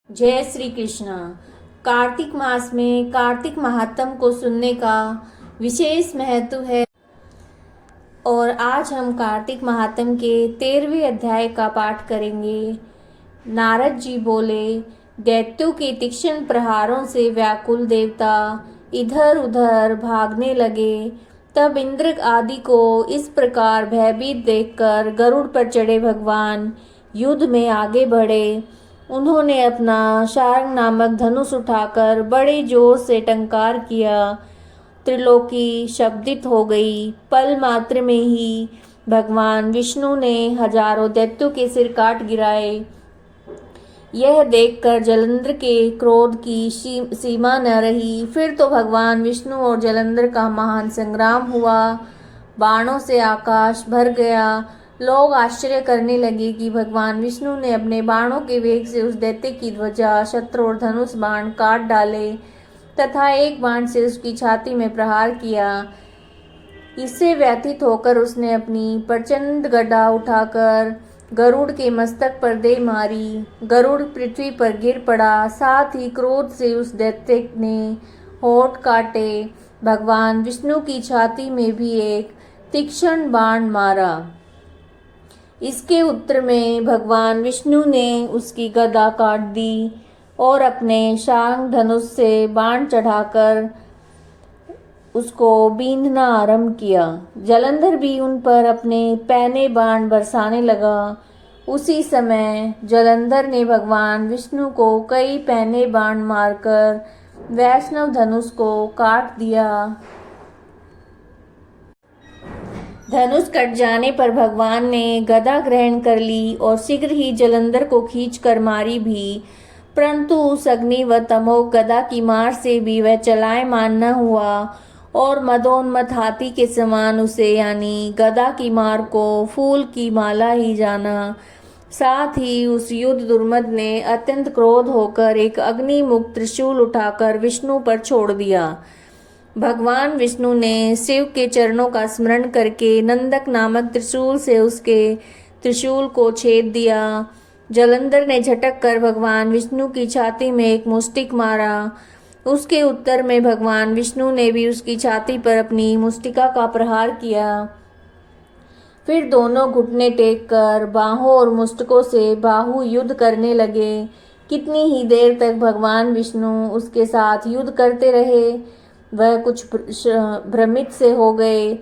जय श्री कृष्णा। कार्तिक मास में कार्तिक महात्म को सुनने का विशेष महत्व है और आज हम कार्तिक महात्म के 13वें अध्याय का पाठ करेंगे। नारद जी बोले, दैत्यों के तीक्ष्ण प्रहारों से व्याकुल देवता इधर उधर भागने लगे। तब इंद्र आदि को इस प्रकार भयभीत देखकर गरुड़ पर चढ़े भगवान युद्ध में आगे बढ़े। उन्होंने अपना शार्ंग नामक धनुष उठाकर बड़े जोर से टंकार किया। त्रिलोकी शब्दित हो गई। पल मात्र में ही भगवान विष्णु ने हजारों दैत्यों के सिर काट गिराए। यह देखकर जलंधर के क्रोध की सीमा न रही। फिर तो भगवान विष्णु और जलंधर का महान संग्राम हुआ। बाणों से आकाश भर गया। लोग आश्चर्य करने लगे कि भगवान विष्णु ने अपने बाणों के वेग से उस दैत्य की ध्वजा, शस्त्र और धनुष बाण काट डाले तथा एक बाण से उसकी छाती में प्रहार किया। इससे व्यथित होकर उसने अपनी प्रचंड गदा उठाकर गरुड़ के मस्तक पर दे मारी। गरुड़ पृथ्वी पर गिर पड़ा। साथ ही क्रोध से उस दैत्य ने होंठ काटे। भगवान विष्णु की छाती में भी एक तीक्ष्ण बाण मारा। इसके उत्तर में भगवान विष्णु ने उसकी गदा काट दी और अपने शार्ंग धनुष से बाण चढ़ाकर उसको बींधना आरंभ किया। जलंधर भी उन पर अपने पैने बाण बरसाने लगा। उसी समय जलंधर ने भगवान विष्णु को कई पैने बाण मारकर वैष्णव धनुष को काट दिया। धनुष कट जाने पर भगवान ने गदा ग्रहण कर ली और शीघ्र ही जलंधर को खींच कर मारी भी, परंतु उस अग्नि व तमोग गदा की मार से भी वह चलायमान न हुआ और मदोन्मत्त हाथी के समान उसे यानी गदा की मार को फूल की माला ही जाना। साथ ही उस युद्ध दुर्मद ने अत्यंत क्रोध होकर एक अग्निमुख त्रिशूल उठाकर विष्णु पर छोड़ दिया। भगवान विष्णु ने शिव के चरणों का स्मरण करके नंदक नामक त्रिशूल से उसके त्रिशूल को छेद दिया। जलंधर ने झटक कर भगवान विष्णु की छाती में एक मुष्टिक मारा। उसके उत्तर में भगवान विष्णु ने भी उसकी छाती पर अपनी मुष्टिका का प्रहार किया। फिर दोनों घुटने टेक कर बाहों और मुष्टकों से बाहु युद्ध करने लगे। कितनी ही देर तक भगवान विष्णु उसके साथ युद्ध करते रहे। वह कुछ भ्रमित से हो गए।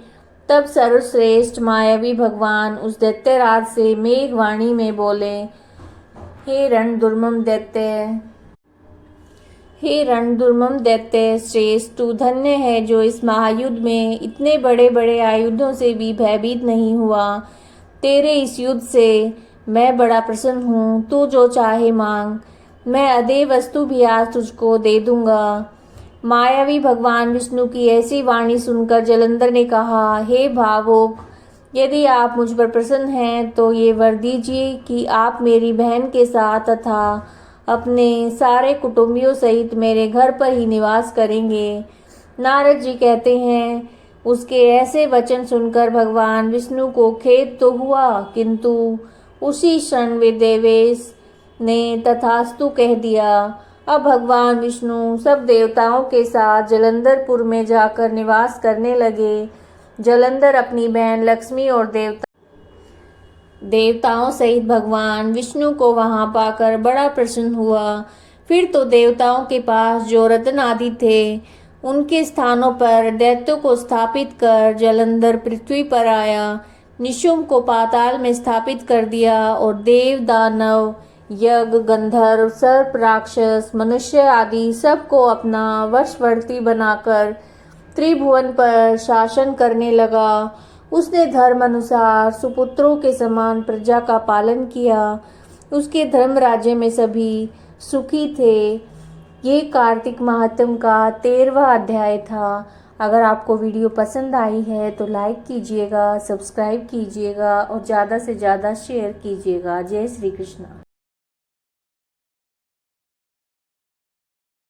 तब सर्वश्रेष्ठ मायावी भगवान उस दैत्यराज से मेघवाणी में बोले, हे रणदुर्मम दैत्य श्रेष्ठ, तू धन्य है जो इस महायुद्ध में इतने बड़े बड़े आयुधों से भी भयभीत नहीं हुआ। तेरे इस युद्ध से मैं बड़ा प्रसन्न हूँ। तू जो चाहे मांग, मैं अदेय वस्तु भी आज तुझको दे दूंगा। मायावी भगवान विष्णु की ऐसी वाणी सुनकर जलंधर ने कहा, हे भावुक, यदि आप मुझ पर प्रसन्न हैं तो ये वर दीजिए कि आप मेरी बहन के साथ तथा अपने सारे कुटुंबियों सहित मेरे घर पर ही निवास करेंगे। नारद जी कहते हैं, उसके ऐसे वचन सुनकर भगवान विष्णु को खेद तो हुआ, किंतु उसी क्षण वे देवेश ने तथास्तु कह दिया। अब भगवान विष्णु सब देवताओं के साथ जलंधरपुर में जाकर निवास करने लगे। जलंधर अपनी बहन लक्ष्मी और देवताओं सहित भगवान विष्णु को वहां पाकर बड़ा प्रसन्न हुआ। फिर तो देवताओं के पास जो रत्न आदि थे उनके स्थानों पर दैत्यों को स्थापित कर जलंधर पृथ्वी पर आया। निशुंभ को पाताल में स्थापित कर दिया और देव, दानव, यज्ञ, गंधर्व, सर्प, राक्षस, मनुष्य आदि सबको अपना वशवर्ती बनाकर त्रिभुवन पर शासन करने लगा। उसने धर्म अनुसार सुपुत्रों के समान प्रजा का पालन किया। उसके धर्म राज्य में सभी सुखी थे। ये कार्तिक महात्म का 13वां अध्याय था। अगर आपको वीडियो पसंद आई है तो लाइक कीजिएगा, सब्सक्राइब कीजिएगा और ज़्यादा से ज़्यादा शेयर कीजिएगा। जय श्री कृष्ण।